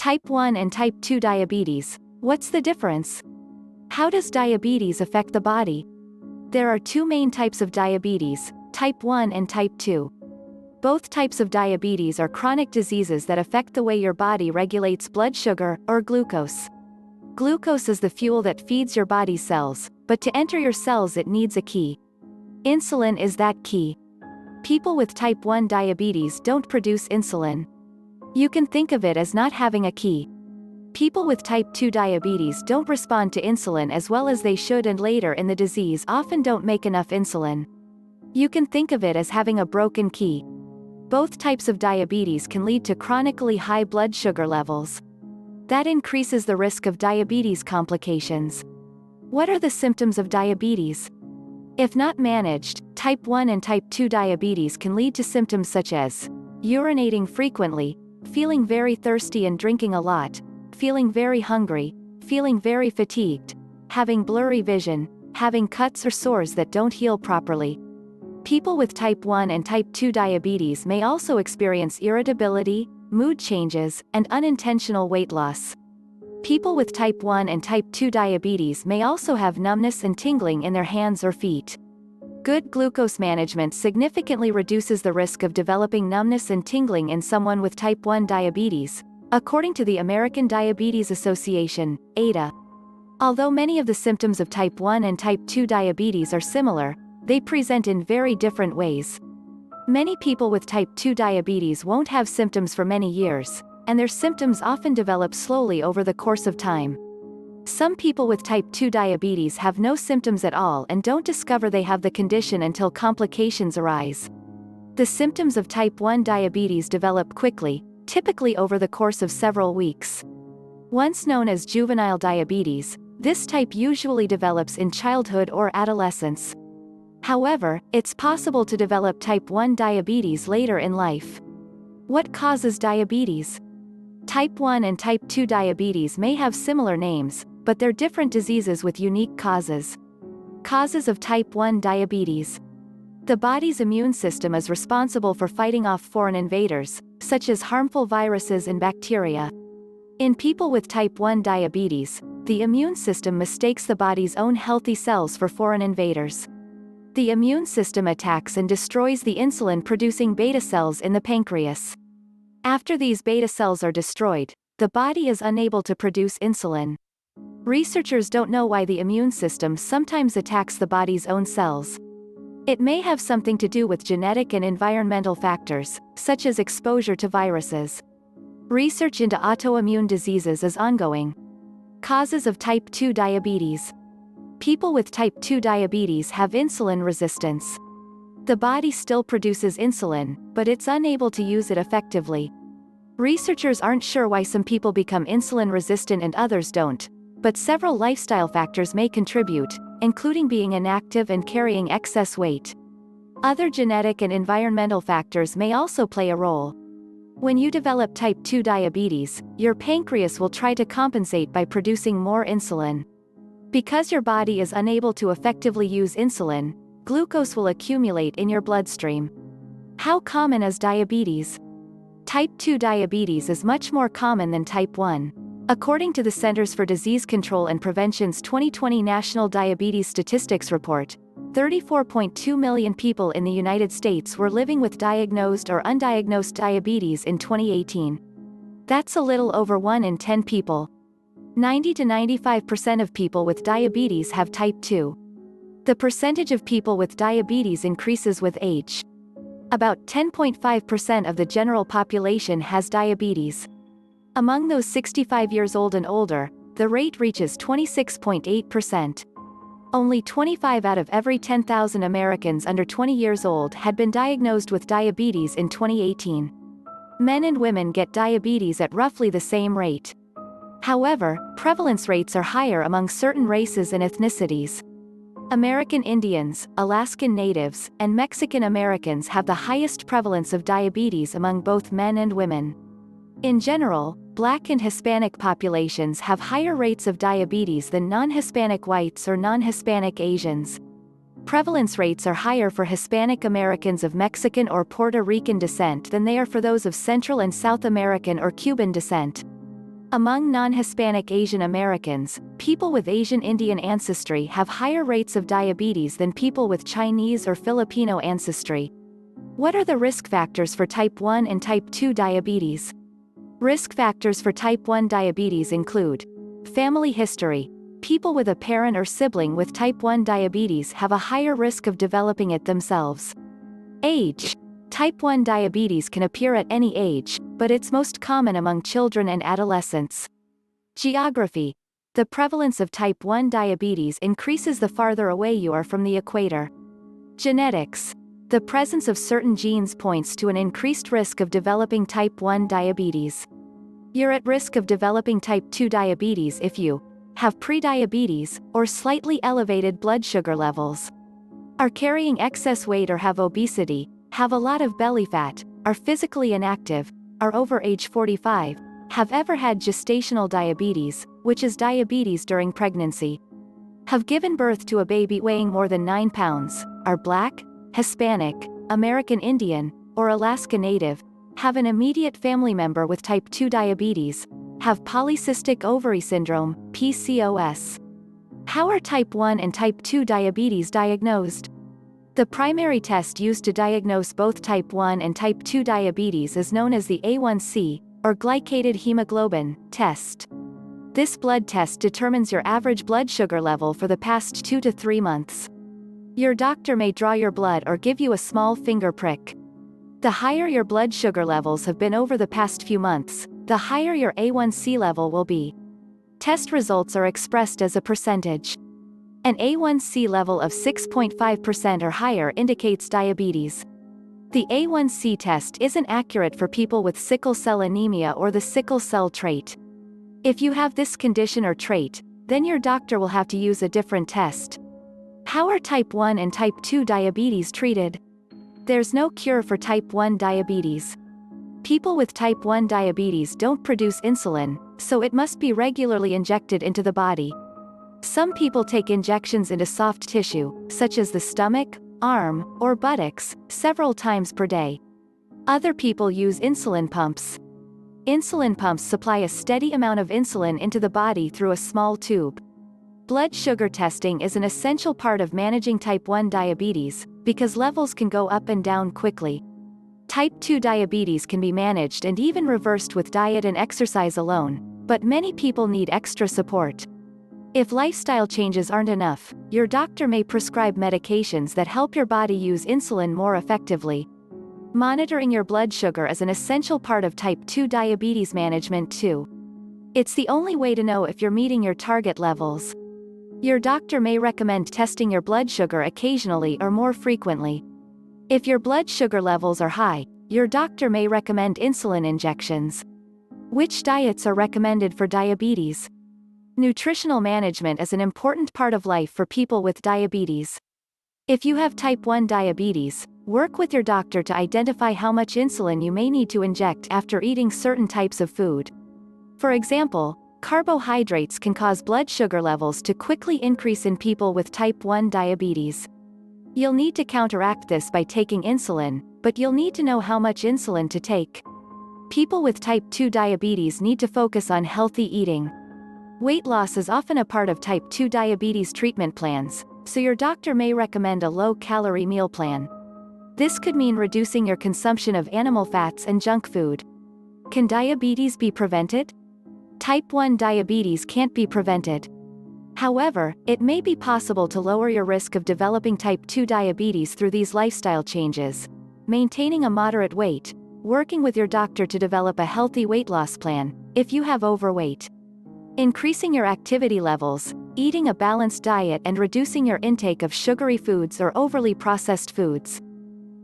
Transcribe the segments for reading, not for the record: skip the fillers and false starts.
Type 1 and Type 2 diabetes. What's the difference? How does diabetes affect the body? There are two main types of diabetes, Type 1 and Type 2. Both types of diabetes are chronic diseases that affect the way your body regulates blood sugar, or glucose. Glucose is the fuel that feeds your body's cells, but to enter your cells it needs a key. Insulin is that key. People with Type 1 diabetes don't produce insulin. You can think of it as not having a key. People with Type 2 diabetes don't respond to insulin as well as they should, and later in the disease often don't make enough insulin. You can think of it as having a broken key. Both types of diabetes can lead to chronically high blood sugar levels. That increases the risk of diabetes complications. What are the symptoms of diabetes? If not managed, Type 1 and Type 2 diabetes can lead to symptoms such as urinating frequently, feeling very thirsty and drinking a lot, feeling very hungry, feeling very fatigued, having blurry vision, having cuts or sores that don't heal properly. People with Type 1 and Type 2 diabetes may also experience irritability, mood changes, and unintentional weight loss. People with Type 1 and Type 2 diabetes may also have numbness and tingling in their hands or feet. Good glucose management significantly reduces the risk of developing numbness and tingling in someone with Type 1 diabetes, according to the American Diabetes Association, ADA. Although many of the symptoms of Type 1 and Type 2 diabetes are similar, they present in very different ways. Many people with Type 2 diabetes won't have symptoms for many years, and their symptoms often develop slowly over the course of time. Some people with Type 2 diabetes have no symptoms at all and don't discover they have the condition until complications arise. The symptoms of Type 1 diabetes develop quickly, typically over the course of several weeks. Once known as juvenile diabetes, this type usually develops in childhood or adolescence. However, it's possible to develop Type 1 diabetes later in life. What causes diabetes? Type 1 and Type 2 diabetes may have similar names, but they're different diseases with unique causes. Causes of Type 1 diabetes. The body's immune system is responsible for fighting off foreign invaders, such as harmful viruses and bacteria. In people with Type 1 diabetes, the immune system mistakes the body's own healthy cells for foreign invaders. The immune system attacks and destroys the insulin-producing beta cells in the pancreas. After these beta cells are destroyed, the body is unable to produce insulin. Researchers don't know why the immune system sometimes attacks the body's own cells. It may have something to do with genetic and environmental factors, such as exposure to viruses. Research into autoimmune diseases is ongoing. Causes of Type 2 diabetes. People with Type 2 diabetes have insulin resistance. The body still produces insulin, but it's unable to use it effectively. Researchers aren't sure why some people become insulin resistant and others don't, but several lifestyle factors may contribute, including being inactive and carrying excess weight. Other genetic and environmental factors may also play a role. When you develop Type 2 diabetes, your pancreas will try to compensate by producing more insulin. Because your body is unable to effectively use insulin, glucose will accumulate in your bloodstream. How common is diabetes? Type 2 diabetes is much more common than Type 1. According to the Centers for Disease Control and Prevention's 2020 National Diabetes Statistics Report, 34.2 million people in the United States were living with diagnosed or undiagnosed diabetes in 2018. That's a little over 1 in 10 people. 90 to 95% of people with diabetes have Type 2. The percentage of people with diabetes increases with age. About 10.5% of the general population has diabetes. Among those 65 years old and older, the rate reaches 26.8%. Only 25 out of every 10,000 Americans under 20 years old had been diagnosed with diabetes in 2018. Men and women get diabetes at roughly the same rate. However, prevalence rates are higher among certain races and ethnicities. American Indians, Alaskan Natives, and Mexican Americans have the highest prevalence of diabetes among both men and women. In general, Black and Hispanic populations have higher rates of diabetes than non-Hispanic whites or non-Hispanic Asians. Prevalence rates are higher for Hispanic Americans of Mexican or Puerto Rican descent than they are for those of Central and South American or Cuban descent. Among non-Hispanic Asian Americans, people with Asian Indian ancestry have higher rates of diabetes than people with Chinese or Filipino ancestry. What are the risk factors for type 1 and type 2 diabetes? Risk factors for type 1 diabetes include family history. People with a parent or sibling with type 1 diabetes have a higher risk of developing it themselves. Age. Type 1 diabetes can appear at any age, but it's most common among children and adolescents. Geography. The prevalence of type 1 diabetes increases the farther away you are from the equator. Genetics. The presence of certain genes points to an increased risk of developing type 1 diabetes. You're at risk of developing type 2 diabetes if you have prediabetes or slightly elevated blood sugar levels, are carrying excess weight or have obesity, have a lot of belly fat, are physically inactive, are over age 45, have ever had gestational diabetes, which is diabetes during pregnancy, have given birth to a baby weighing more than 9 pounds, are Black, Hispanic, American Indian, or Alaska Native, have an immediate family member with type 2 diabetes, have polycystic ovary syndrome, PCOS. How are type 1 and type 2 diabetes diagnosed? The primary test used to diagnose both type 1 and type 2 diabetes is known as the A1C, or glycated hemoglobin, test. This blood test determines your average blood sugar level for the past 2 to 3 months. Your doctor may draw your blood or give you a small finger prick. The higher your blood sugar levels have been over the past few months, the higher your A1C level will be. Test results are expressed as a percentage. An A1C level of 6.5% or higher indicates diabetes. The A1C test isn't accurate for people with sickle cell anemia or the sickle cell trait. If you have this condition or trait, then your doctor will have to use a different test. How are type 1 and type 2 diabetes treated? There's no cure for type 1 diabetes. People with type 1 diabetes don't produce insulin, so it must be regularly injected into the body. Some people take injections into soft tissue, such as the stomach, arm, or buttocks, several times per day. Other people use insulin pumps. Insulin pumps supply a steady amount of insulin into the body through a small tube. Blood sugar testing is an essential part of managing type 1 diabetes, because levels can go up and down quickly. Type 2 diabetes can be managed and even reversed with diet and exercise alone, but many people need extra support. If lifestyle changes aren't enough, your doctor may prescribe medications that help your body use insulin more effectively. Monitoring your blood sugar is an essential part of type 2 diabetes management too. It's the only way to know if you're meeting your target levels. Your doctor may recommend testing your blood sugar occasionally or more frequently. If your blood sugar levels are high, your doctor may recommend insulin injections. Which diets are recommended for diabetes? Nutritional management is an important part of life for people with diabetes. If you have type 1 diabetes, work with your doctor to identify how much insulin you may need to inject after eating certain types of food. For example, carbohydrates can cause blood sugar levels to quickly increase in people with type 1 diabetes. You'll need to counteract this by taking insulin, but you'll need to know how much insulin to take. People with type 2 diabetes need to focus on healthy eating. Weight loss is often a part of type 2 diabetes treatment plans, so your doctor may recommend a low-calorie meal plan. This could mean reducing your consumption of animal fats and junk food. Can diabetes be prevented? Type 1 diabetes can't be prevented. However, it may be possible to lower your risk of developing type 2 diabetes through these lifestyle changes: maintaining a moderate weight, working with your doctor to develop a healthy weight loss plan, if you have overweight, increasing your activity levels, eating a balanced diet and reducing your intake of sugary foods or overly processed foods.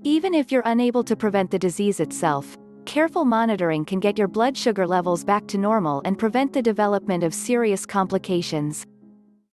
Even if you're unable to prevent the disease itself, careful monitoring can get your blood sugar levels back to normal and prevent the development of serious complications.